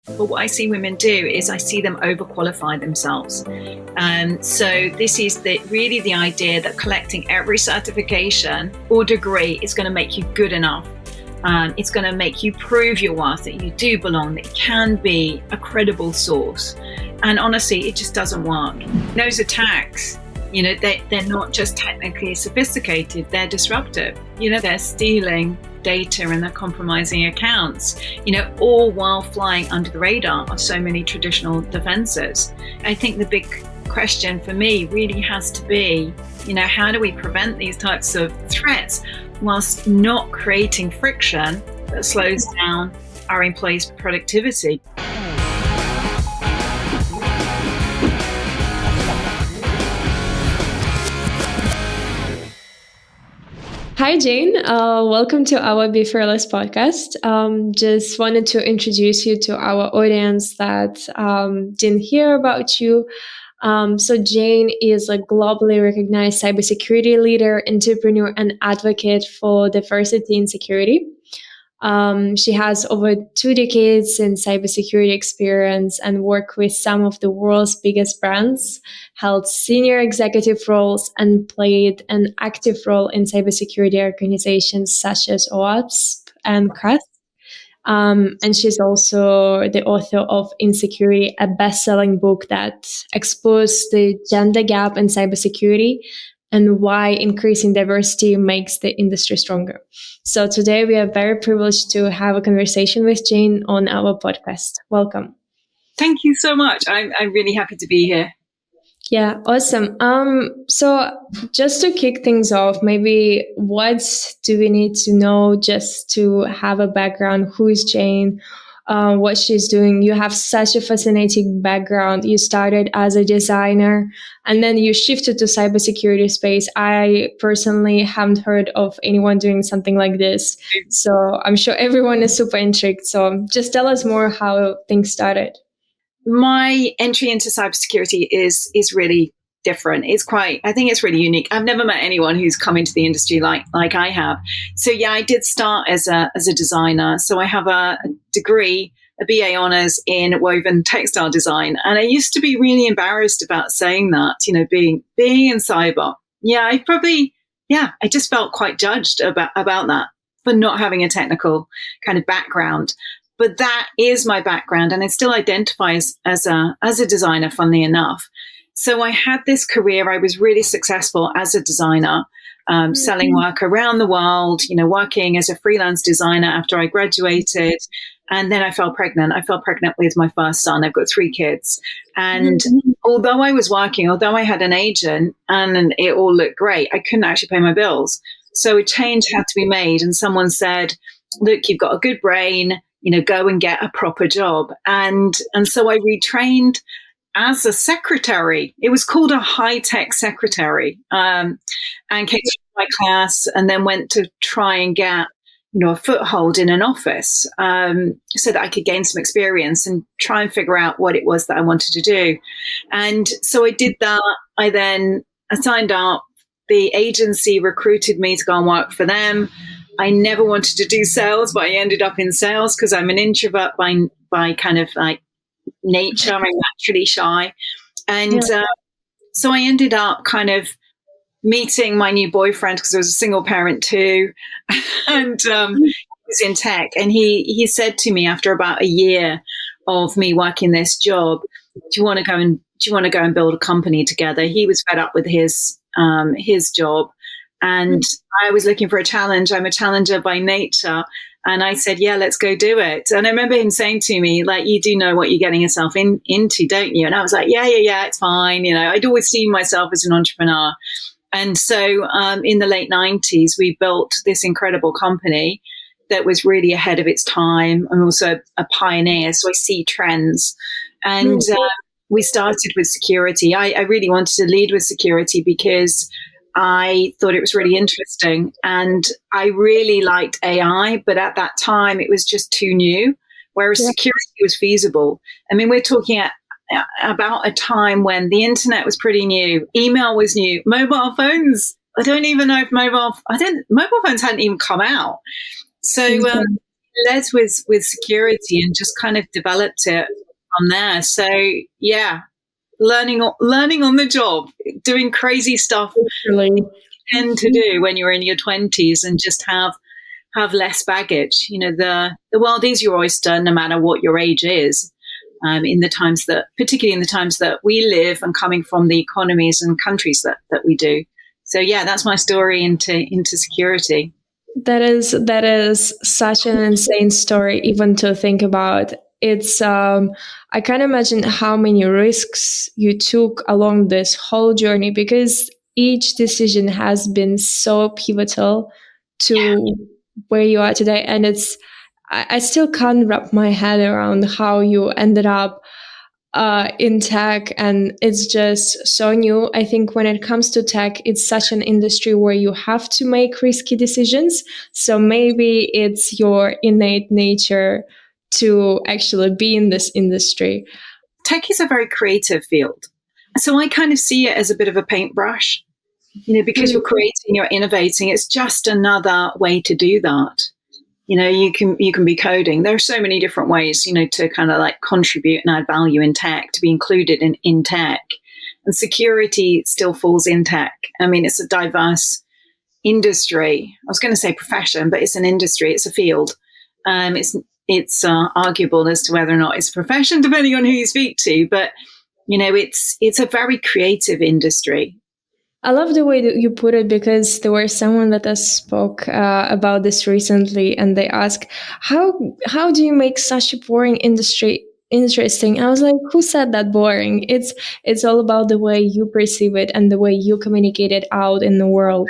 But what I see women do is I see them overqualify themselves. So this is really the idea that collecting every certification or degree is going to make you good enough. It's going to make you prove your worth, that you do belong, that you can be a credible source. And honestly, it just doesn't work. Those attacks, they're not just technically sophisticated, they're disruptive. They're stealing data and they're compromising accounts, all while flying under the radar of so many traditional defenses. I think the big question for me really has to be, how do we prevent these types of threats whilst not creating friction that slows down our employees' productivity? Hi, Jane. Welcome to our Be Fearless podcast. Just wanted to introduce you to our audience that didn't hear about you. So Jane is a globally recognized cybersecurity leader, entrepreneur, and advocate for diversity in security. She has over 2 decades in cybersecurity experience and worked with some of the world's biggest brands, held senior executive roles, and played an active role in cybersecurity organizations such as OWASP and CREST. And she's also the author of INSecurity, a best-selling book that explores the gender gap in cybersecurity and why increasing diversity makes the industry stronger. So today we are very privileged to have a conversation with Jane on our podcast. Welcome. Thank you so much. I'm really happy to be here. Yeah, awesome. So just to kick things off, maybe what do we need to know just to have a background? Who is Jane? What she's doing? You have such a fascinating background. You started as a designer and then you shifted to cybersecurity space. I personally haven't heard of anyone doing something like this. So I'm sure everyone is super intrigued. So just tell us more how things started. My entry into cybersecurity is really different. I think it's really unique. I've never met anyone who's come into the industry like I have. So yeah, I did start as a designer. So I have a degree, a BA honors in woven textile design. And I used to be really embarrassed about saying that, being in cyber. Yeah, I just felt quite judged about that for not having a technical kind of background. But that is my background, and I still identify as a designer, funnily enough. So I had this career. I was really successful as a designer, selling work around the world, working as a freelance designer after I graduated. And then I fell pregnant. I fell pregnant with my first son. I've got 3 kids. And although I was working, although I had an agent and it all looked great, I couldn't actually pay my bills. So a change had to be made. And someone said, look, you've got a good brain, go and get a proper job. And so I retrained as a secretary. It was called a high-tech secretary, and came through my class and then went to try and get, a foothold in an office, so that I could gain some experience and try and figure out what it was that I wanted to do. And so I did that. I signed up. The agency recruited me to go and work for them. I never wanted to do sales, but I ended up in sales because I'm an introvert by kind of like nature. I'm naturally shy. And so I ended up kind of meeting my new boyfriend because I was a single parent too. And he was in tech. And he said to me after about a year of me working this job, do you want to go and build a company together? He was fed up with his job. And I was looking for a challenge. I'm a challenger by nature. And I said, yeah, let's go do it. And I remember him saying to me, like, you do know what you're getting yourself into, don't you? And I was like, yeah, it's fine. I'd always seen myself as an entrepreneur. And so in the late 90s, we built this incredible company that was really ahead of its time and also a pioneer. So I see trends. And we started with security. I really wanted to lead with security because I thought it was really interesting, and I really liked AI, but at that time it was just too new, whereas security was feasible. I mean, we're talking about a time when the internet was pretty new, email was new, mobile phones. I don't even know if mobile phones hadn't even come out. So led with security and just kind of developed it from there. So yeah, learning on the job, doing crazy stuff Really. you tend to do when you're in your 20s, and just have less baggage. The world is your oyster, no matter what your age is. Particularly in the times that we live, and coming from the economies and countries that we do. So yeah, that's my story into security. That is such an insane story, even to think about. It's I can't imagine how many risks you took along this whole journey, because each decision has been so pivotal Yeah. to where you are today. And I still can't wrap my head around how you ended up in tech, and it's just so new. I think when it comes to tech, it's such an industry where you have to make risky decisions. So maybe it's your innate nature to actually be in this industry. Tech is a very creative field. So I kind of see it as a bit of a paintbrush, because you're creating, you're innovating. It's just another way to do that. You can be coding. There are so many different ways, to kind of like contribute and add value in tech, to be included in tech. And security still falls in tech. I mean, it's a diverse industry. I was going to say profession, but it's an industry. It's a field. It's arguable as to whether or not it's a profession, depending on who you speak to. But it's a very creative industry. I love the way that you put it, because there was someone that I spoke about this recently, and they asked, how do you make such a boring industry interesting? I was like, who said that boring? It's all about the way you perceive it and the way you communicate it out in the world.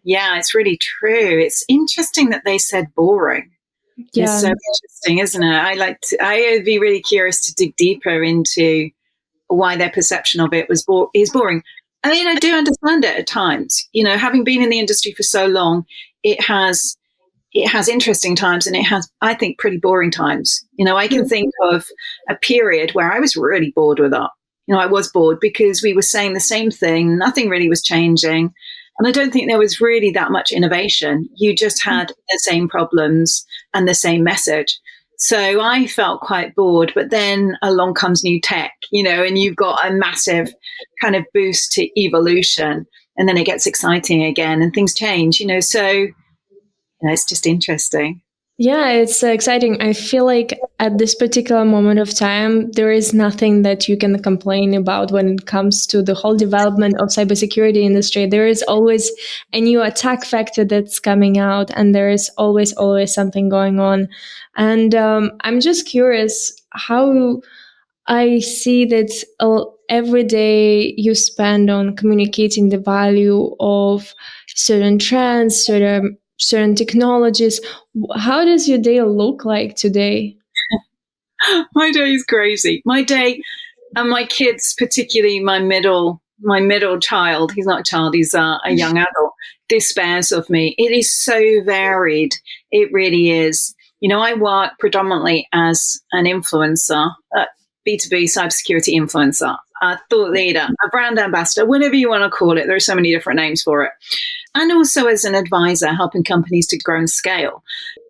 Yeah, it's really true. It's interesting that they said boring. It's Yeah. so interesting, isn't it? I'd be really curious to dig deeper into why their perception of it is boring. I mean, I do understand it at times. Having been in the industry for so long, it has interesting times, and it has, I think, pretty boring times. I can think of a period where I was really bored with it. I was bored because we were saying the same thing. Nothing really was changing. And I don't think there was really that much innovation. You just had the same problems and the same message. So I felt quite bored, but then along comes new tech, and you've got a massive kind of boost to evolution, and then it gets exciting again and things change, so it's just interesting. Yeah, it's exciting. I feel like at this particular moment of time, there is nothing that you can complain about when it comes to the whole development of cybersecurity industry. There is always a new attack vector that's coming out, and there is always something going on. And I'm just curious how I see that every day you spend on communicating the value of certain trends, certain technologies. How does your day look like today? My day is crazy. My day, and my kids, particularly my middle child, he's not a child, he's a young adult, despairs of me. It is so varied. It really is. I work predominantly as an influencer, B2B cybersecurity influencer, a thought leader, a brand ambassador, whatever you want to call it. There are so many different names for it. And also as an advisor, helping companies to grow and scale.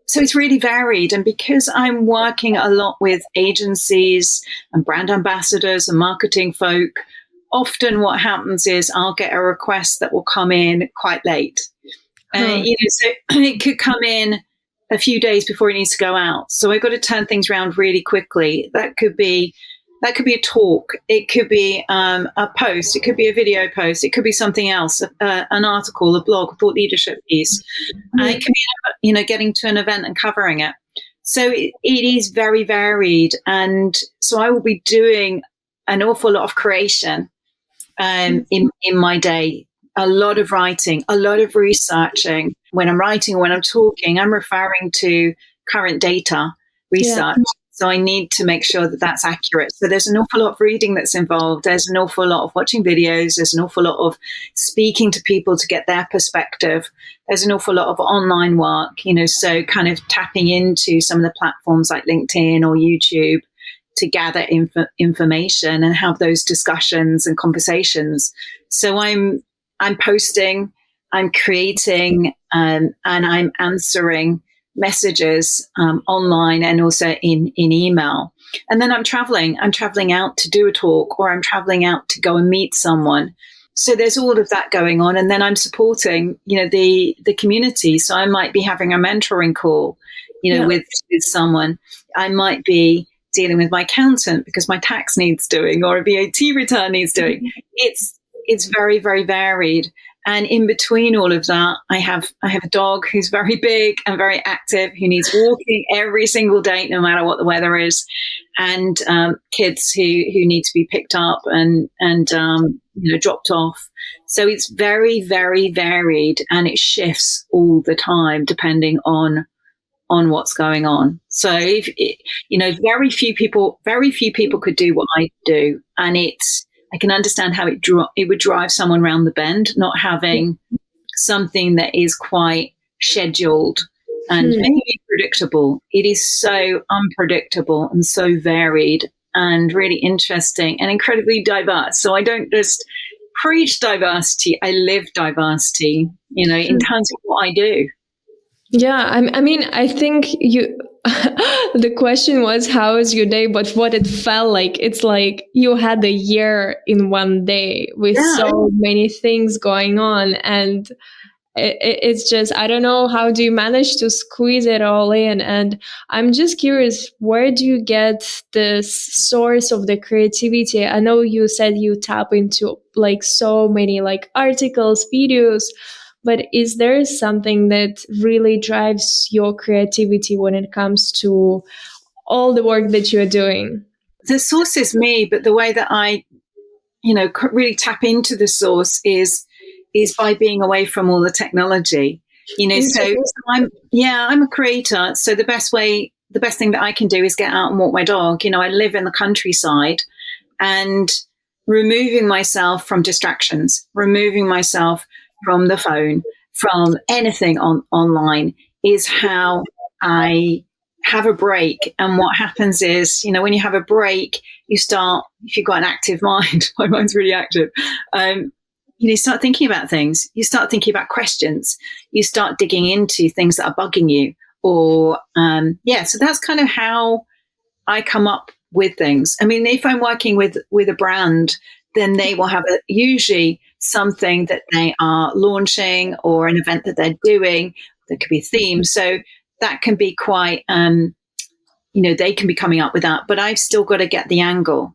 So it's really varied. And because I'm working a lot with agencies and brand ambassadors and marketing folk, often what happens is I'll get a request that will come in quite late. So it could come in a few days before it needs to go out. So I've got to turn things around really quickly. That could be a talk. It could be a post. It could be a video post. It could be something else, an article, a blog, a thought leadership piece. It could be, getting to an event and covering it. So it is very varied. And so I will be doing an awful lot of creation in my day. A lot of writing, a lot of researching. When I'm writing or when I'm talking, I'm referring to current data research. Yeah. So I need to make sure that that's accurate. So there's an awful lot of reading that's involved. There's an awful lot of watching videos. There's an awful lot of speaking to people to get their perspective. There's an awful lot of online work, so kind of tapping into some of the platforms like LinkedIn or YouTube to gather information and have those discussions and conversations. So I'm posting, I'm creating, and I'm answering messages online and also in email. And then I'm traveling out to do a talk, or I'm traveling out to go and meet someone. So there's all of that going on. And then I'm supporting, the community. So I might be having a mentoring call, with someone. I might be dealing with my accountant because my tax needs doing, or a VAT return needs doing. It's very, very varied. And in between all of that, I have a dog who's very big and very active, who needs walking every single day, no matter what the weather is, and kids who need to be picked up and dropped off. So it's very, very varied, and it shifts all the time depending on what's going on. So very few people could do what I do, and I can understand how it would drive someone around the bend, not having something that is quite scheduled and maybe predictable. It is so unpredictable and so varied and really interesting and incredibly diverse. So I don't just preach diversity, I live diversity, in terms of what I do. Yeah, I mean, I think the question was, how is your day? But what it felt like, it's like you had a year in one day with so many things going on. And it's just, I don't know, how do you manage to squeeze it all in? And I'm just curious, where do you get this source of the creativity? I know you said you tap into like so many like articles, videos, but is there something that really drives your creativity when it comes to all the work that you're doing? The source is me, but the way that I, really tap into the source is by being away from all the technology. So I'm a creator. So the best thing that I can do is get out and walk my dog. I live in the countryside, and removing myself from distractions, removing myself from the phone, from anything online, is how I have a break. And what happens is, when you have a break, you start, if you've got an active mind, my mind's really active, you start thinking about things. You start thinking about questions. You start digging into things that are bugging you. Or, so that's kind of how I come up with things. I mean, if I'm working with a brand, then they will have usually something that they are launching or an event that they're doing. There could be a theme. So that can be quite, they can be coming up with that, but I've still got to get the angle.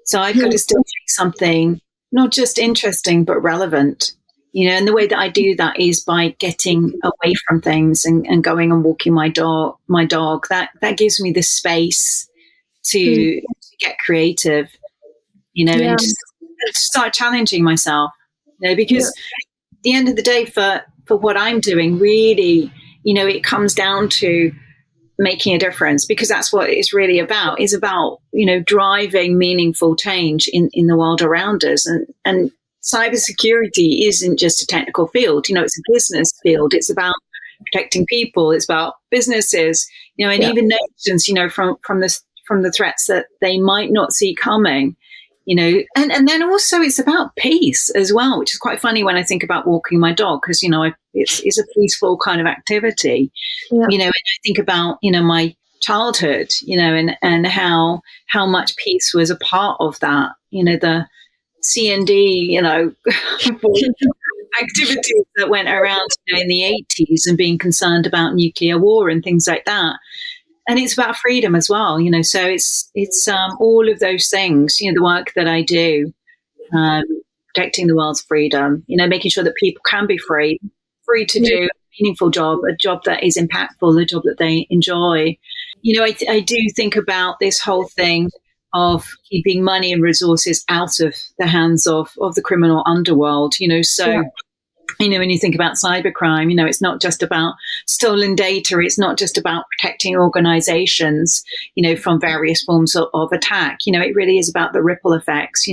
So I've got to still make something not just interesting, but relevant, and the way that I do that is by getting away from things and going and walking my dog. That gives me the space to get creative, and just start challenging myself, because at the end of the day, for what I'm doing, really, it comes down to making a difference, because that's what it's really about. It's about, driving meaningful change in the world around us. And cybersecurity isn't just a technical field, it's a business field. It's about protecting people. It's about businesses, and even nations, from the threats that they might not see coming. And then also it's about peace as well, which is quite funny when I think about walking my dog, because, it's a peaceful kind of activity, and I think about, my childhood, and how much peace was a part of that, the C&D, activities that went around, in the 80s, and being concerned about nuclear war and things like that. And it's about freedom as well, so it's all of those things, the work that I do, protecting the world's freedom, making sure that people can be free to do a meaningful job, a job that is impactful, a job that they enjoy. I do think about this whole thing of keeping money and resources out of the hands of the criminal underworld, when you think about cybercrime, it's not just about stolen data. It's not just about protecting organizations, from various forms of attack. It really is about the ripple effects.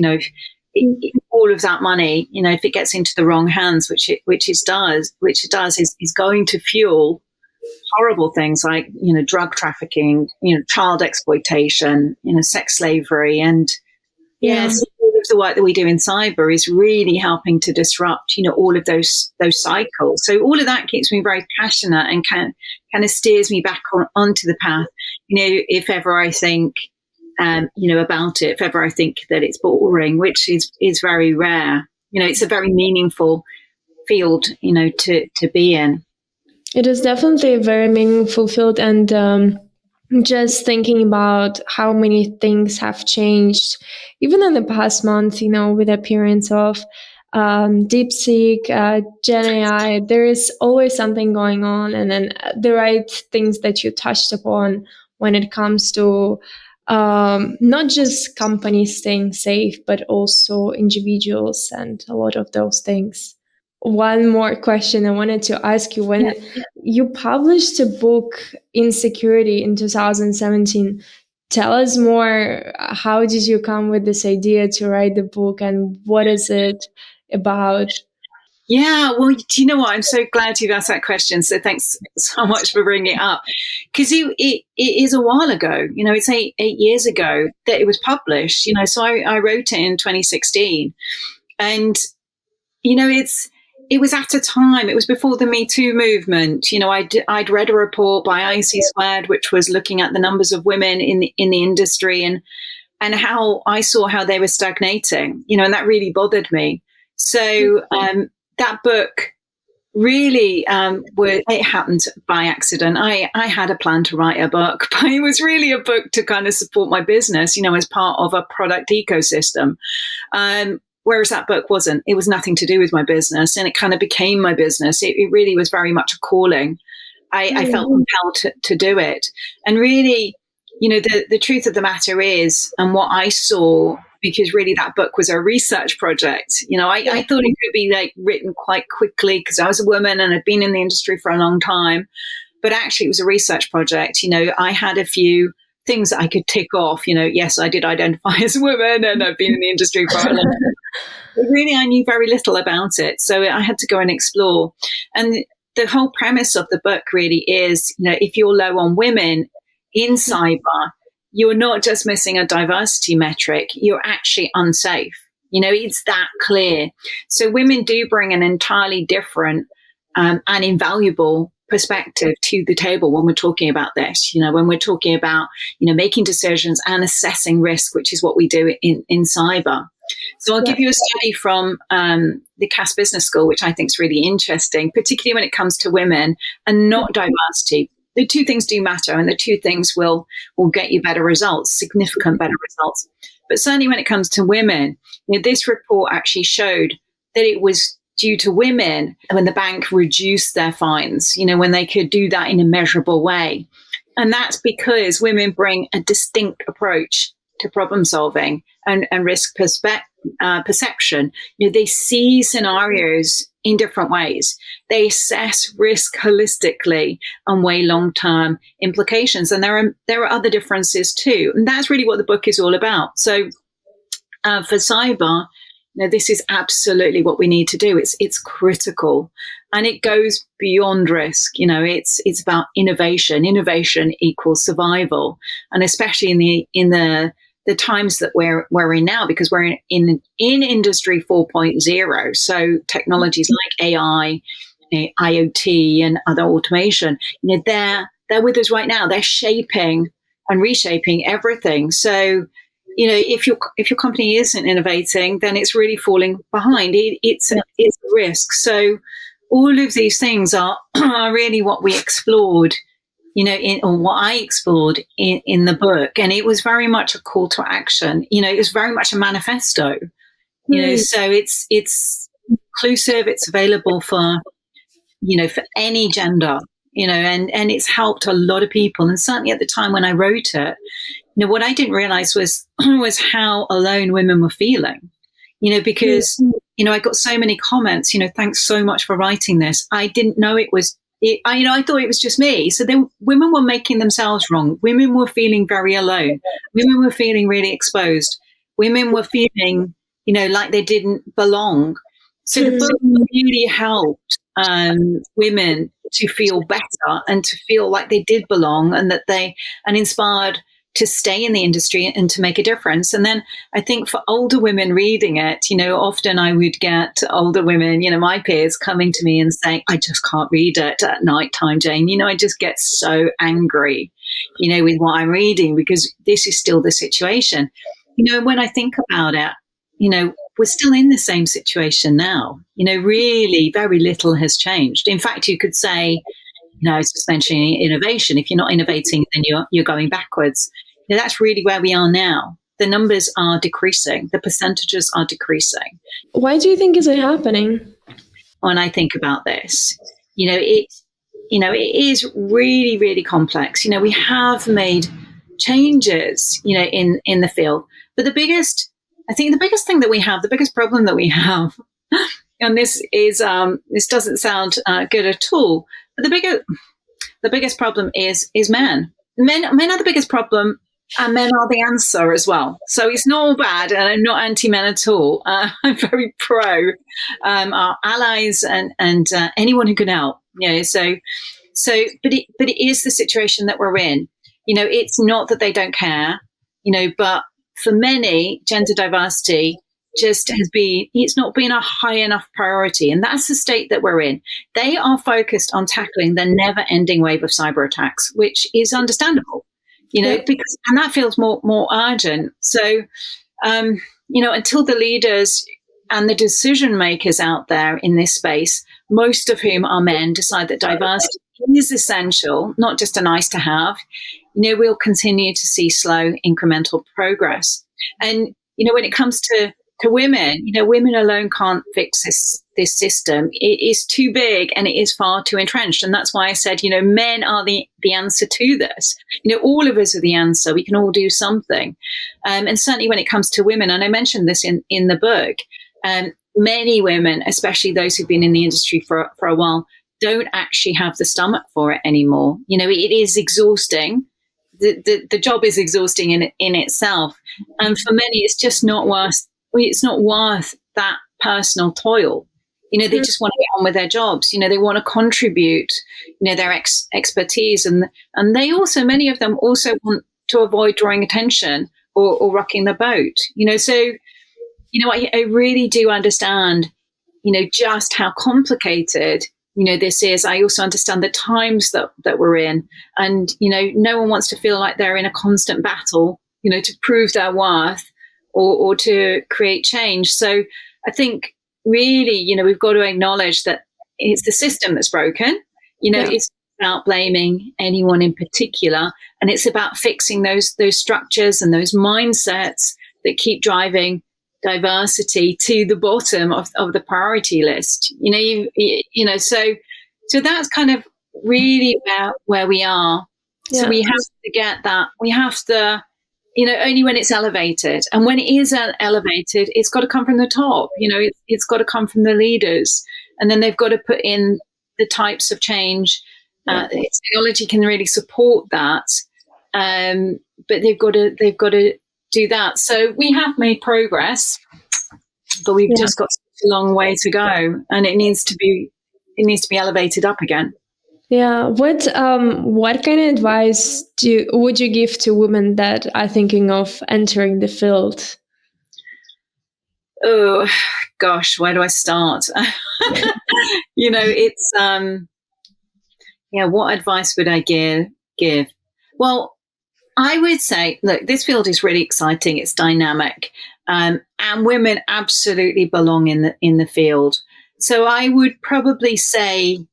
All of that money, if it gets into the wrong hands, which it does, is going to fuel horrible things like, drug trafficking, child exploitation, sex slavery, and all of the work that we do in cyber is really helping to disrupt, all of those cycles. So all of that keeps me very passionate and kind of steers me back onto the path. If ever I think, about it, if ever I think that it's boring, which is very rare. It's a very meaningful field, to be in. It is definitely a very meaningful field, and just thinking about how many things have changed, even in the past month, with the appearance of DeepSeek, Gen AI, there is always something going on, and then the right things that you touched upon when it comes to not just companies staying safe, but also individuals and a lot of those things. One more question I wanted to ask you: when you published a book, INSecurity, in 2017, tell us more. How did you come with this idea to write the book, and what is it about? Yeah, well, do you know what? I'm so glad you've asked that question. So thanks so much for bringing it up. Because it is a while ago, it's 8 years ago that it was published, so I wrote it in 2016. And, it was at a time, it was before the Me Too movement. I'd read a report by INSecurity, which was looking at the numbers of women in the industry and how I saw how they were stagnating, and that really bothered me. So that book really it happened by accident. I had a plan to write a book, but it was really a book to kind of support my business, as part of a product ecosystem. Whereas that book wasn't. It was nothing to do with my business, and it kind of became my business. It really was very much a calling. I felt compelled to do it. And really, the truth of the matter is, and what I saw, because really that book was a research project. I thought it could be written quite quickly because I was a woman and I'd been in the industry for a long time. But actually it was a research project. I had a few things that I could tick off. Yes, I did identify as a woman and I've been in the industry for a long time. But really, I knew very little about it. So I had to go and explore. And the whole premise of the book really is, if you're low on women in cyber, you're not just missing a diversity metric, you're actually unsafe. It's that clear. So women do bring an entirely different and invaluable perspective to the table when we're talking about this, when we're talking about, making decisions and assessing risk, which is what we do in cyber. So I'll give you a study from the Cass Business School, which I think is really interesting, particularly when it comes to women and not diversity. The two things do matter, and the two things will get you better results, significant better results. But certainly when it comes to women, this report actually showed that it was due to women when the bank reduced their fines, when they could do that in a measurable way. And that's because women bring a distinct approach to problem solving and risk perception. They see scenarios in different ways. They assess risk holistically and weigh long-term implications. And there are other differences too. And that's really what the book is all about. So for cyber, this is absolutely what we need to do. It's critical, and it goes beyond risk. It's about innovation. Innovation equals survival, and especially in the times that we're in now, because we're in industry 4.0. So technologies like AI, IoT, and other automation, they're with us right now. They're shaping and reshaping everything. So, if your company isn't innovating, then it's really falling behind. It's a risk. So all of these things are really what we explored, or what I explored in the book. And it was very much a call to action. It was very much a manifesto, so it's inclusive. It's available for any gender, and it's helped a lot of people. And certainly at the time when I wrote it, what I didn't realize was how alone women were feeling, because, I got so many comments, thanks so much for writing this. I didn't know it was, I thought it was just me. So women were making themselves wrong. Women were feeling very alone. Women were feeling really exposed. Women were feeling, like they didn't belong. So the book really helped women to feel better and to feel like they did belong, and inspired to stay in the industry and to make a difference. And then I think for older women reading it, often I would get older women, my peers coming to me and saying, I just can't read it at night time, Jane. I just get so angry, with what I'm reading, because this is still the situation. When I think about it, we're still in the same situation now. Really very little has changed. In fact, you could say, I was just mentioning innovation. If you're not innovating, then you're going backwards. That's really where we are now. The numbers are decreasing. The percentages are decreasing. Why do you think is it happening? When I think about this, it is really, really complex. We have made changes, in the field. But the biggest thing that we have, the biggest problem that we have, and this doesn't sound good at all, but the biggest problem is men. Men are the biggest problem, and men are the answer as well. So it's not all bad, and I'm not anti-men at all. I'm very pro our allies and anyone who can help. But it is the situation that we're in. It's not that they don't care, but for many, gender diversity it's not been a high enough priority. And that's the state that we're in. They are focused on tackling the never ending wave of cyber attacks, which is understandable, and that feels more urgent. So, until the leaders and the decision makers out there in this space, most of whom are men, decide that diversity is essential, not just a nice to have, we'll continue to see slow incremental progress. And, when it comes to women, women alone can't fix this system. It is too big and it is far too entrenched. And that's why I said, men are the answer to this. All of us are the answer. We can all do something. And certainly when it comes to women, and I mentioned this in the book, many women, especially those who've been in the industry for a while, don't actually have the stomach for it anymore. It is exhausting. The job is exhausting in itself. And for many, it's just not worth that personal toil. They just want to get on with their jobs. They want to contribute, their expertise. And they also, many of them also want to avoid drawing attention or rocking the boat. So, I really do understand, just how complicated, this is. I also understand the times that we're in. And, no one wants to feel like they're in a constant battle, to prove their worth or to create change. So I think really, we've got to acknowledge that it's the system that's broken. It's about blaming anyone in particular. And it's about fixing those structures and those mindsets that keep driving diversity to the bottom of the priority list. So that's kind of really where we are. Yeah. So we have to get that. We have to, only when it's elevated. And when it is elevated, it's got to come from the top. It's got to come from the leaders. And then they've got to put in the types of change. Technology can really support that. But they've got to do that. So we have made progress, but we've just got such a long way to go, and it needs to be elevated up again. Yeah. What kind of advice would you give to women that are thinking of entering the field? Oh gosh, where do I start? It's what advice would I give? Well, I would say, look, this field is really exciting. It's dynamic, and women absolutely belong in the field. So I would probably say,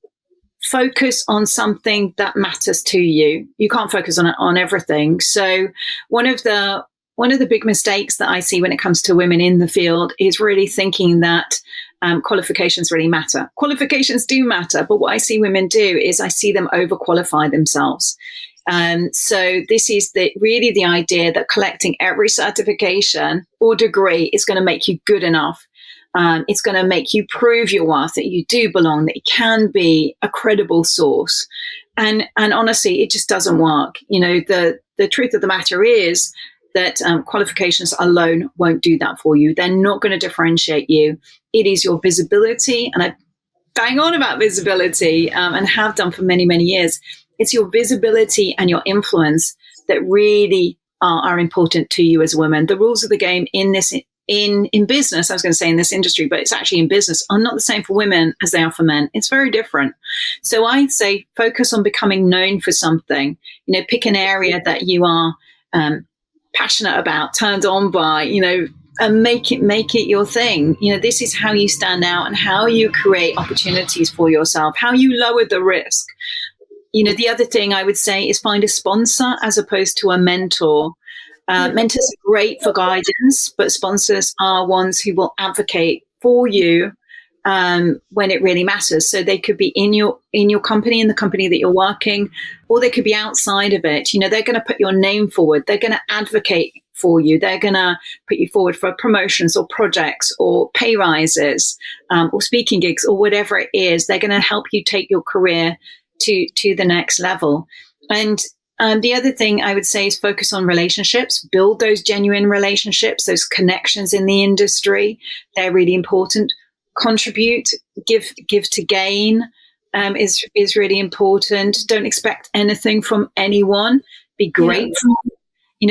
focus on something that matters to you. You can't focus on everything. So one of the big mistakes that I see when it comes to women in the field is really thinking that qualifications really matter. Qualifications do matter, but what I see women do is I see them overqualify themselves. So this is really the idea that collecting every certification or degree is going to make you good enough. It's going to make you prove your worth, that you do belong, that you can be a credible source. And honestly, it just doesn't work. The truth of the matter is that qualifications alone won't do that for you. They're not going to differentiate you. It is your visibility, and I bang on about visibility and have done for many, many years. It's your visibility and your influence that really are important to you as a woman. The rules of the game in this in business, I was going to say in this industry, but it's actually in business, are not the same for women as they are for men. It's very different. So I'd say focus on becoming known for something. Pick an area that you are passionate about, turned on by, and make it your thing. This is how you stand out and how you create opportunities for yourself, how you lower the risk. The other thing I would say is find a sponsor as opposed to a mentor. Mentors are great for guidance, but sponsors are ones who will advocate for you when it really matters. So they could be in your company, in the company that you're working, or they could be outside of it. They're going to put your name forward. They're going to advocate for you. They're going to put you forward for promotions or projects or pay rises or speaking gigs or whatever it is. They're going to help you take your career to the next level. And the other thing I would say is focus on relationships, build those genuine relationships, those connections in the industry. They're really important. Contribute, give to gain is really important. Don't expect anything from anyone. Be grateful.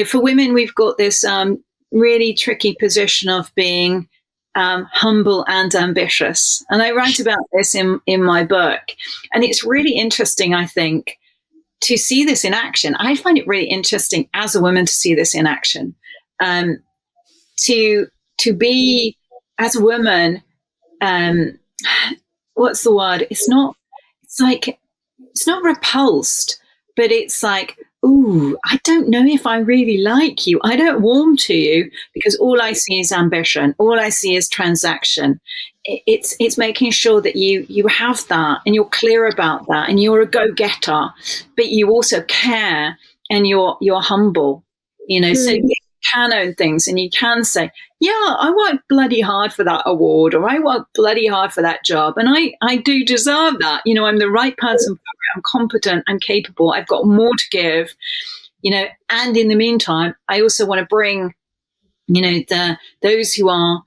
For women, we've got this really tricky position of being humble and ambitious. And I write about this in my book. And it's really interesting, I think, to see this in action. I find it really interesting as a woman to see this in action. To be, as a woman, what's the word? It's not repulsed, but it's like, ooh, I don't know if I really like you. I don't warm to you because all I see is ambition. All I see is transaction. It's making sure that you have that and you're clear about that and you're a go-getter, but you also care and you're humble, so you can own things and you can say, yeah, I worked bloody hard for that award, or I worked bloody hard for that job, and I do deserve that. I'm the right person for it. I'm competent, I'm capable, I've got more to give, and in the meantime, I also want to bring, those who are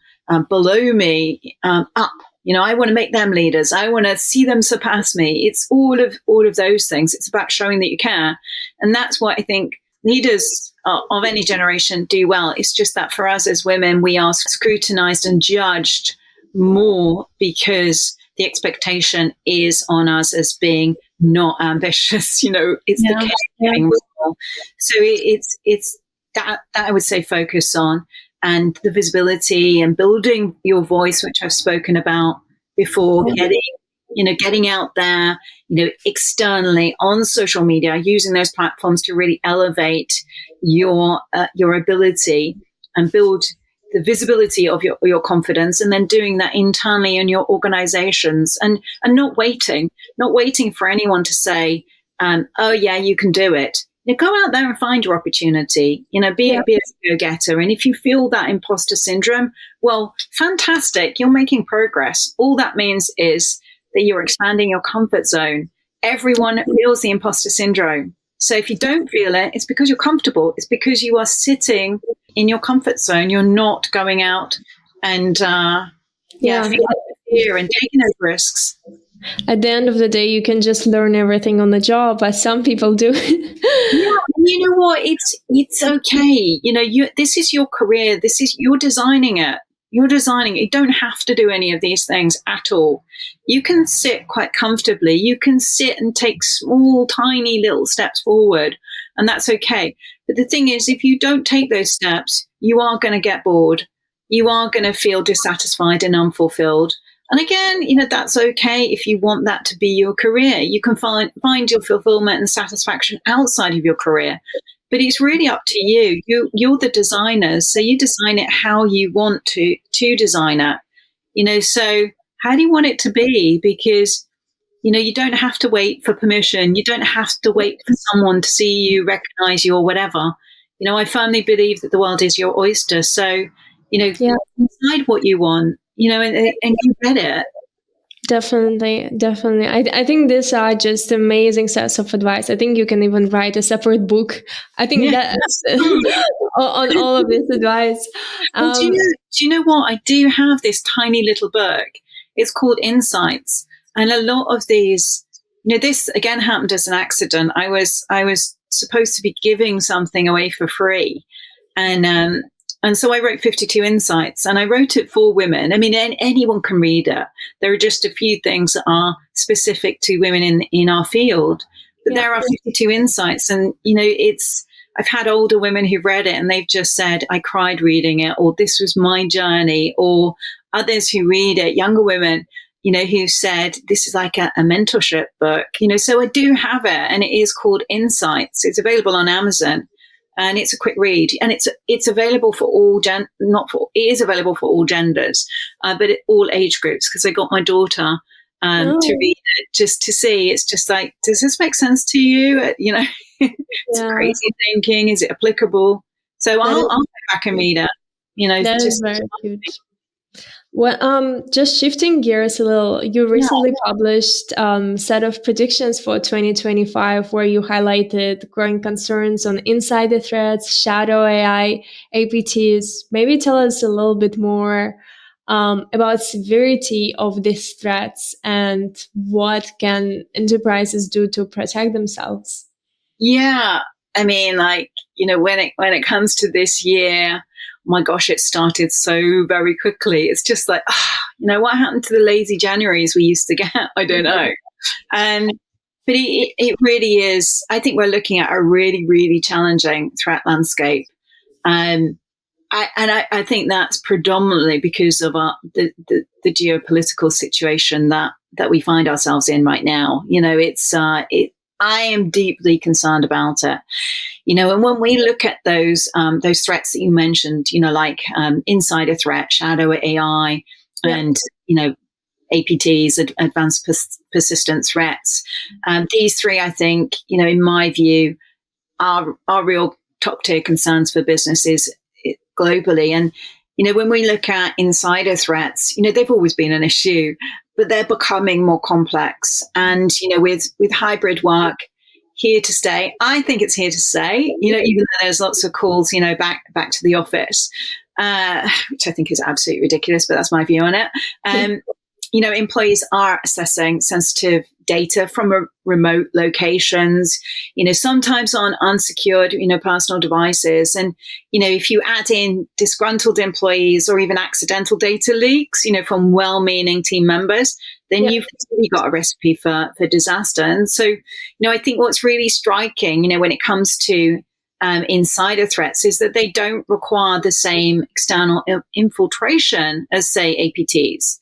below me up. I want to make them leaders. I want to see them surpass me. It's all of those things. It's about showing that you care. And that's what I think leaders of any generation do well. It's just that for us as women, we are scrutinized and judged more because the expectation is on us as being not ambitious. It's the caring role. So it's that I would say focus on, and the visibility and building your voice, which I've spoken about before, getting out there, externally on social media, using those platforms to really elevate your ability and build the visibility of your confidence, and then doing that internally in your organizations, and not waiting for anyone to say, oh yeah, you can do it. Go out there and find your opportunity, be a go-getter. And if you feel that imposter syndrome, well, fantastic, you're making progress. All that means is that you're expanding your comfort zone. Everyone feels the imposter syndrome. So if you don't feel it, it's because you're comfortable. It's because you are sitting in your comfort zone. You're not going out and feeling fear and taking those risks. At the end of the day, you can just learn everything on the job, as some people do. Yeah, you know what? It's okay. This is your career. You're designing it. You're designing it. You don't have to do any of these things at all. You can sit quite comfortably. You can sit and take small, tiny little steps forward, and that's okay. But the thing is, if you don't take those steps, you are going to get bored. You are going to feel dissatisfied and unfulfilled. And again, that's okay if you want that to be your career. You can find your fulfillment and satisfaction outside of your career. But it's really up to you. You're the designers, so you design it how you want to design it. So how do you want it to be? Because, you don't have to wait for permission. You don't have to wait for someone to see you, recognize you, or whatever. I firmly believe that the world is your oyster. So, decide what you want. And you get it. Definitely. I think these are just amazing sets of advice. I think you can even write a separate book. I think that's on all of this advice. Do you know what? I do have this tiny little book. It's called Insights. And a lot of these, this again happened as an accident. I was supposed to be giving something away for free. And so I wrote 52 Insights, and I wrote it for women. I mean, anyone can read it. There are just a few things that are specific to women in our field, but there are 52 Insights. And, I've had older women who've read it and they've just said, I cried reading it, or this was my journey, or others who read it, younger women, who said, this is like a mentorship book, so I do have it, and it is called Insights. It's available on Amazon. And it's a quick read, and it's available for all it is available for all genders, but all age groups, because I got my daughter to read it just to see. It's just like, does this make sense to you? It's crazy thinking. Is it applicable? So I'll go back and read it. That is very huge. Well, just shifting gears a little, you recently published set of predictions for 2025, where you highlighted growing concerns on insider threats, shadow AI, APTs. Maybe tell us a little bit more about severity of these threats and what can enterprises do to protect themselves. Yeah, I mean, when it comes to this year, my gosh, it started so very quickly. It's just like, what happened to the lazy Januaries we used to get? I don't know. But it really is. I think we're looking at a really, really challenging threat landscape. I think that's predominantly because of the geopolitical situation that we find ourselves in right now. I am deeply concerned about it. And when we look at those threats that you mentioned, like insider threat, shadow AI, and APTs, advanced persistent threats, these three, I think, in my view, are real top tier concerns for businesses globally. And when we look at insider threats, they've always been an issue, but they're becoming more complex. And with hybrid work here to stay, I think it's here to stay. Even though there's lots of calls, back to the office, which I think is absolutely ridiculous, but that's my view on it. Employees are assessing sensitive data from remote locations, sometimes on unsecured, personal devices. And, if you add in disgruntled employees or even accidental data leaks, from well-meaning team members, then you've really got a recipe for disaster. And so, I think what's really striking, when it comes to insider threats, is that they don't require the same external infiltration as, say, APTs.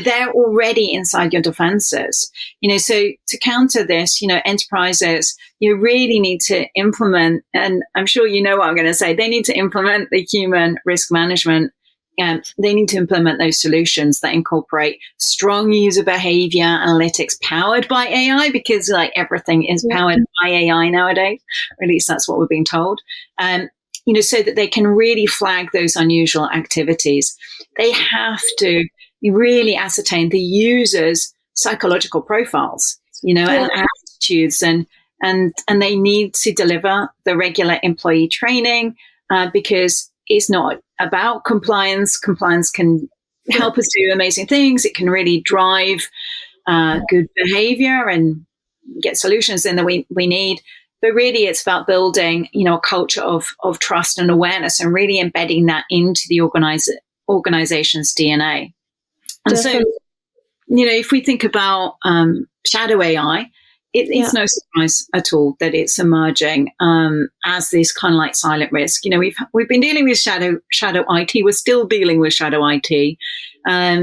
They're already inside your defenses. So to counter this, enterprises, really need to implement, and I'm sure you know what I'm going to say, they need to implement the human risk management. They need to implement those solutions that incorporate strong user behavior analytics powered by AI, because everything is powered by AI nowadays. Or at least that's what we're being told. So that they can really flag those unusual activities. They have to really ascertain the user's psychological profiles, and attitudes, and they need to deliver the regular employee training, because it's not about compliance. Compliance can help us do amazing things. It can really drive good behavior and get solutions in that we need. But really, it's about building, a culture of trust and awareness, and really embedding that into the organization's DNA. And so, if we think about shadow AI, it's no surprise at all that it's emerging as this kind of like silent risk. We've been dealing with shadow IT. We're still dealing with shadow IT.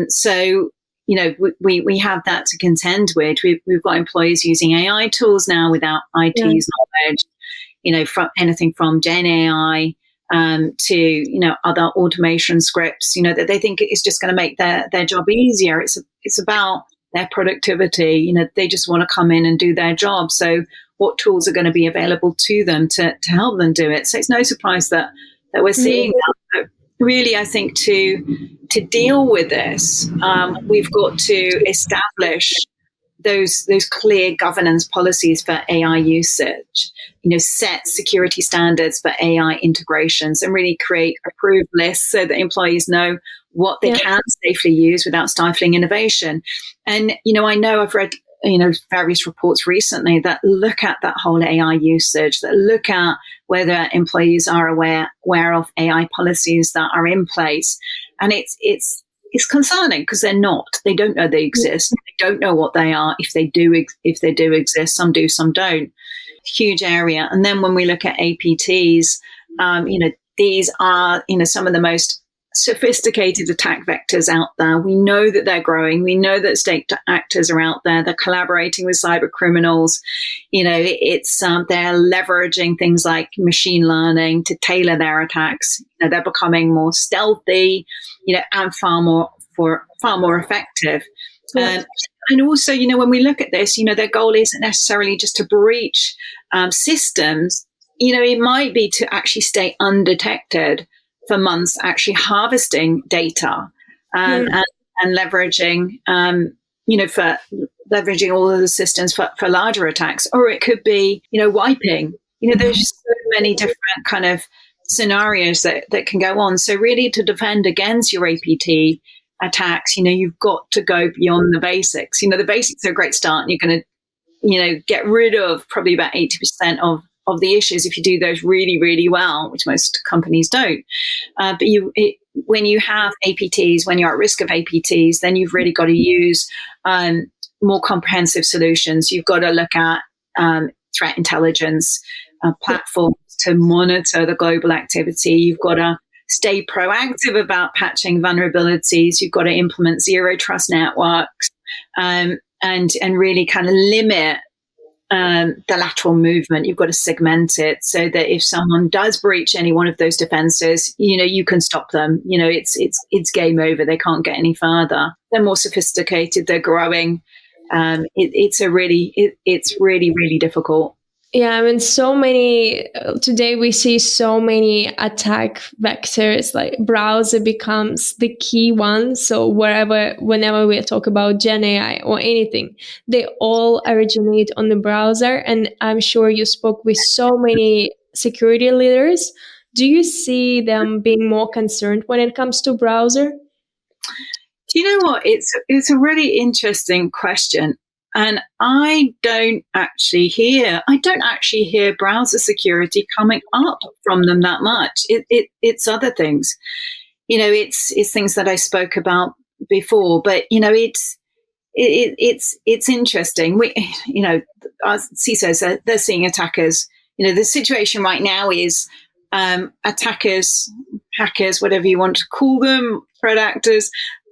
So we have that to contend with. We've got employees using AI tools now without IT's knowledge. From anything from Jane AI to other automation scripts. That they think is just going to make their job easier. It's about their productivity. They just want to come in and do their job. So what tools are going to be available to them to help them do it? So it's no surprise that we're seeing that. But really, I think to deal with this, we've got to establish those clear governance policies for AI usage, set security standards for AI integrations, and really create approved lists so that employees know what they can safely use without stifling innovation. And, I know I've read various reports recently that look at that whole AI usage, that look at whether employees are aware of AI policies that are in place. And it's concerning because they're not. They don't know they exist. They don't know what they are. If they do exist, some do, some don't. Huge area. And then when we look at APTs, these are, some of the most sophisticated attack vectors out there. We know that they're growing. We know that state actors are out there. They're collaborating with cyber criminals. They're leveraging things like machine learning to tailor their attacks. They're becoming more stealthy, and far more effective. Yeah. And also, when we look at this, their goal isn't necessarily just to breach systems. It might be to actually stay undetected for months, actually harvesting data and leveraging, for leveraging all of the systems for larger attacks. Or it could be, wiping. There's so many different kind of scenarios that can go on. So really, to defend against your APT attacks, you've got to go beyond the basics. The basics are a great start, and you're going to, get rid of probably about 80% of the issues if you do those really, really well, which most companies don't. But when you have APTs, when you're at risk of APTs, then you've really got to use more comprehensive solutions. You've got to look at threat intelligence platforms to monitor the global activity. You've got to stay proactive about patching vulnerabilities. You've got to implement zero trust networks and really kind of limit the lateral movement. You've got to segment it so that if someone does breach any one of those defenses, you can stop them. It's game over. They can't get any further. They're more sophisticated. They're growing. It's really, really difficult. Yeah, today we see so many attack vectors, like browser becomes the key one. So whenever we talk about Gen AI or anything, they all originate on the browser. And I'm sure you spoke with so many security leaders. Do you see them being more concerned when it comes to browser? Do you know what? It's a really interesting question. And I don't actually hear browser security coming up from them that much. It's other things, it's things that I spoke about before. But it's interesting. Our CISOs they're seeing attackers. The situation right now is attackers, hackers, whatever you want to call them, threat actors.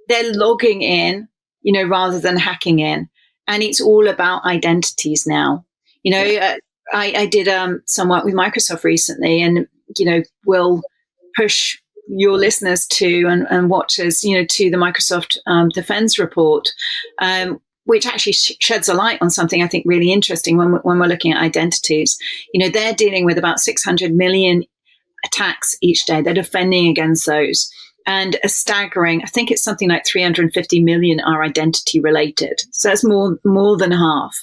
They're logging in, rather than hacking in. And it's all about identities now. I did some work with Microsoft recently, and we'll push your listeners to and watchers, to the Microsoft Defense Report, which actually sheds a light on something I think really interesting when we're looking at identities. They're dealing with about 600 million attacks each day. They're defending against those. And a staggering, I think it's something like 350 million are identity related. So that's more than half.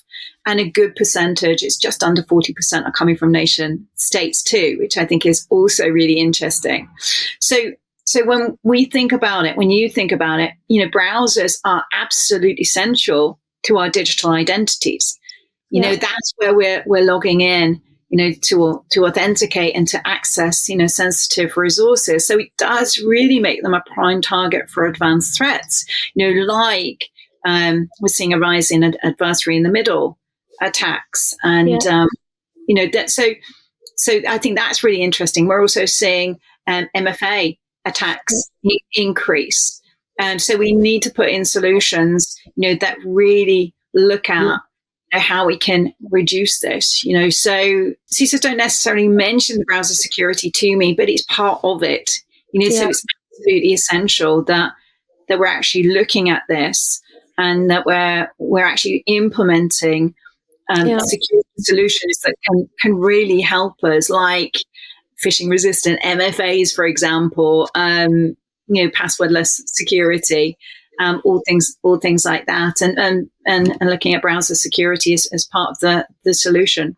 And a good percentage, it's just under 40%, are coming from nation states too, which I think is also really interesting. So when we think about it, when you think about it, browsers are absolutely essential to our digital identities. That's where we're logging in, to authenticate and to access, sensitive resources. So it does really make them a prime target for advanced threats, like we're seeing a rise in adversary in the middle attacks. And, so I think that's really interesting. We're also seeing MFA attacks increase. And so we need to put in solutions, that really look at how we can reduce this. So CISOs don't necessarily mention the browser security to me, but it's part of it. So it's absolutely essential that we're actually looking at this, and that we're actually implementing security solutions that can really help us, like phishing resistant MFAs, for example, passwordless security. All things like that, and looking at browser security as part of the solution.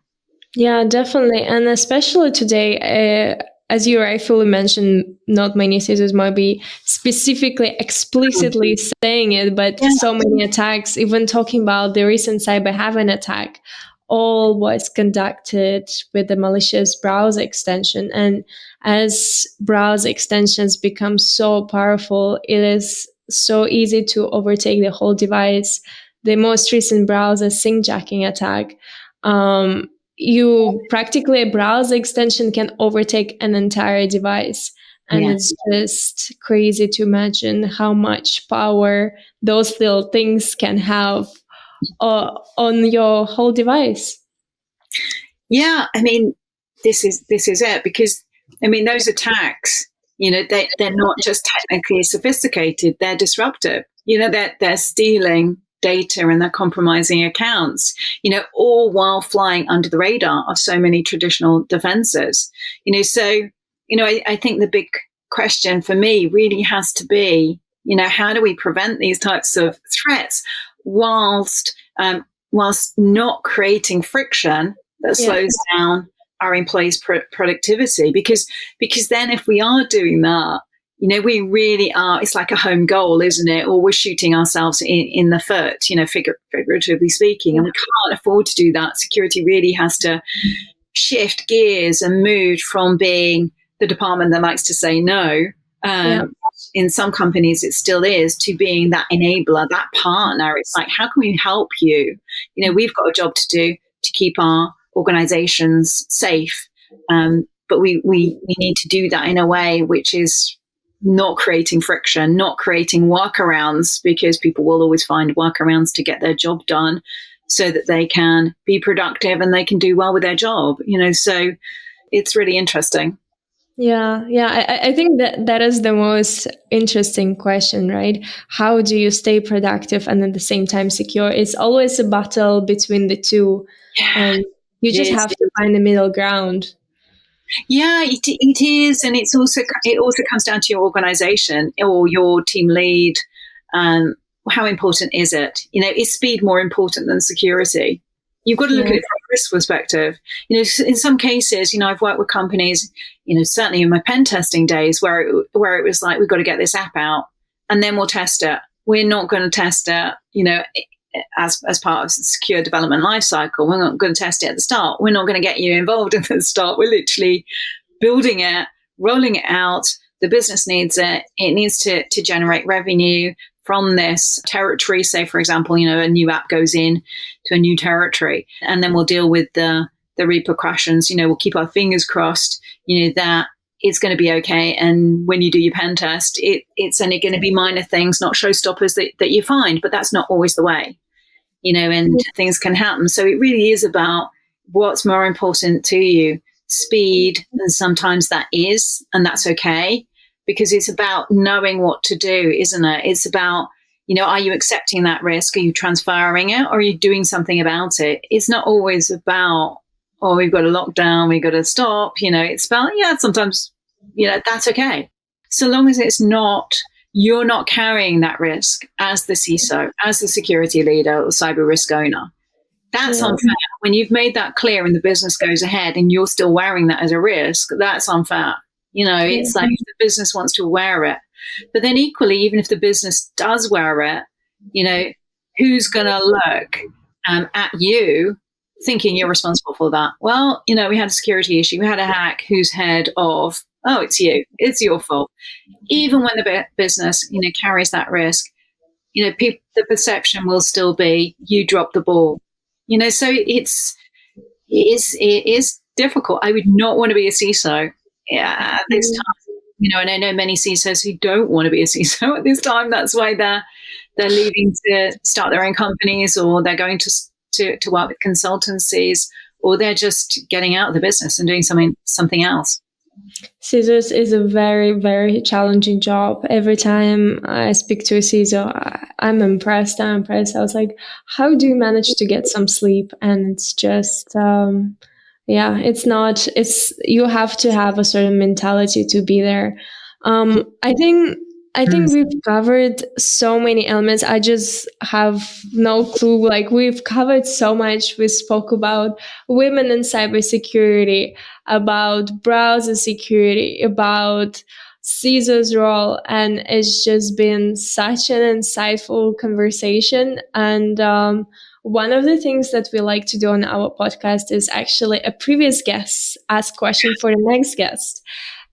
Yeah, definitely, and especially today, as you rightfully mentioned, not many CISOs might be specifically, explicitly saying it, but Yeah. so many attacks, even talking about the recent cyber heaven attack, all was conducted with the malicious browser extension. And as browser extensions become so powerful, it is so easy to overtake the whole device. The most recent browser sync jacking attack, you practically, a browser extension can overtake an entire device. And Yeah. it's just crazy to imagine how much power those little things can have on your whole device. Yeah, I mean, this is it, because I mean those attacks, they're not just technically sophisticated; they're disruptive. They're stealing data and they're compromising accounts. All while flying under the radar of so many traditional defenses. So I think the big question for me really has to be, how do we prevent these types of threats whilst whilst not creating friction that slows down our employees' productivity? Because then if we are doing that, we really are, it's like a home goal, isn't it? Or we're shooting ourselves in the foot, figuratively speaking, and we can't afford to do that. Security really has to shift gears and move from being the department that likes to say no. In some companies, it still is, to being that enabler, that partner. It's like, how can we help you? We've got a job to do to keep our organizations safe. But we need to do that in a way which is not creating friction, not creating workarounds, because people will always find workarounds to get their job done so that they can be productive and they can do well with their job. So it's really interesting. Yeah. I think that is the most interesting question, right? How do you stay productive and at the same time secure? It's always a battle between the two, and you just have to find the middle ground. Yeah, it is, and it also comes down to your organization or your team lead. How important is it? Is speed more important than security? You've got to look at it from a risk perspective. In some cases, I've worked with companies, certainly in my pen testing days, where it was like, we've got to get this app out and then we'll test it. We're not going to test it, as part of the secure development lifecycle. We're not going to test it at the start. We're not going to get you involved at the start. We're literally building it, rolling it out. The business needs it. It needs to generate revenue from this territory. Say, for example, a new app goes in to a new territory, and then we'll deal with the repercussions. We'll keep our fingers crossed, that it's going to be okay. And when you do your pen test, it's only going to be minor things, not showstoppers that you find, but that's not always the way, and things can happen. So it really is about what's more important to you, speed. And sometimes that is, and that's okay, because it's about knowing what to do, isn't it? It's about, are you accepting that risk? Are you transferring it? Or are you doing something about it? It's not always about, oh, we've got a lockdown, we've got to stop. It's about, sometimes, that's okay. So long as it's not, you're not carrying that risk as the CISO, as the security leader or cyber risk owner. That's unfair. When you've made that clear and the business goes ahead and you're still wearing that as a risk, that's unfair. It's like, if the business wants to wear it. But then equally, even if the business does wear it, who's going to look at you thinking you're responsible for that? Well, we had a security issue. We had a hack. Who's head of? Oh, it's you. It's your fault. Even when the business, carries that risk, the perception will still be you dropped the ball. So it is difficult. I would not want to be a CISO at this time. And I know many CISOs who don't want to be a CISO at this time. That's why they're leaving to start their own companies, or they're going to work with consultancies, or they're just getting out of the business and doing something else. CISOs is a very, very challenging job. Every time I speak to a CISO, I'm impressed. I was like, how do you manage to get some sleep? And it's just, you have to have a certain mentality to be there. I think I think we've covered so many elements. I just have no clue. Like, we've covered so much. We spoke about women in cybersecurity, about browser security, about CISO's role, and it's just been such an insightful conversation. And one of the things that we like to do on our podcast is actually a previous guest ask question for the next guest.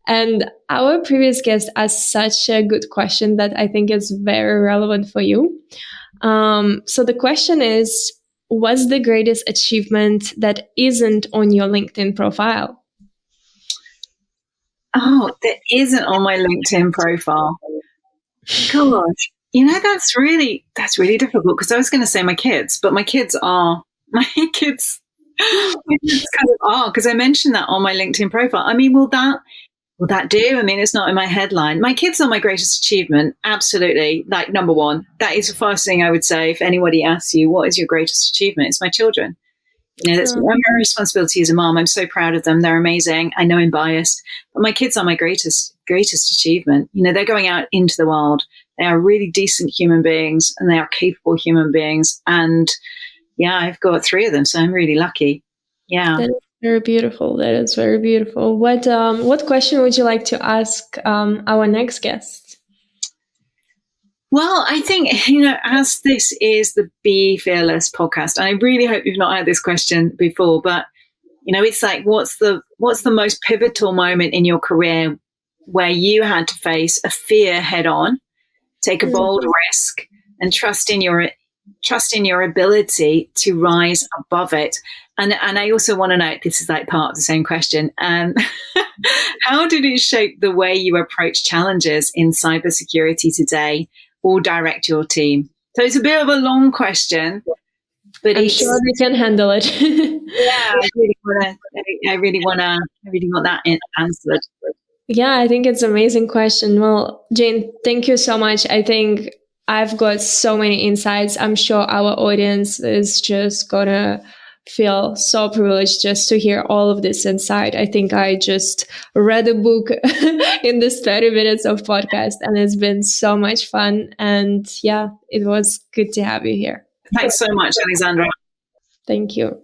And our previous guest asked such a good question that I think is very relevant for you. So the question is, what's the greatest achievement that isn't on your LinkedIn profile? Oh, that isn't on my LinkedIn profile. Gosh, that's really difficult because I was going to say my kids, but my kids my kids, my kids kind of are because I mentioned that on my LinkedIn profile. I mean, will that do? I mean, it's not in my headline. My kids are my greatest achievement. Absolutely. Like, number one, that is the first thing I would say if anybody asks you, what is your greatest achievement? It's my children. That's my responsibility as a mom. I'm so proud of them. They're amazing. I know I'm biased, but my kids are my greatest achievement. They're going out into the world. They are really decent human beings and they are capable human beings. And yeah, I've got 3 of them, so I'm really lucky. Yeah. That is very beautiful. That is very beautiful. What question would you like to ask our next guest? Well, I think, as this is the Be Fearless podcast, I really hope you've not had this question before, but, it's like, what's the most pivotal moment in your career where you had to face a fear head on, take a bold risk, and trust in your ability to rise above it? And I also want to know, this is like part of the same question. How did it shape the way you approach challenges in cybersecurity today or direct your team? So it's a bit of a long question, but I'm sure we can handle it. Yeah, I really want that answered. Yeah, I think it's an amazing question. Well, Jane, thank you so much. I think I've got so many insights. I'm sure our audience is just gonna feel so privileged just to hear all of this insight. I think I just read a book in this 30 minutes of podcast, and it's been so much fun. And yeah, it was good to have you here. Thanks so much, Alexandra. Thank you.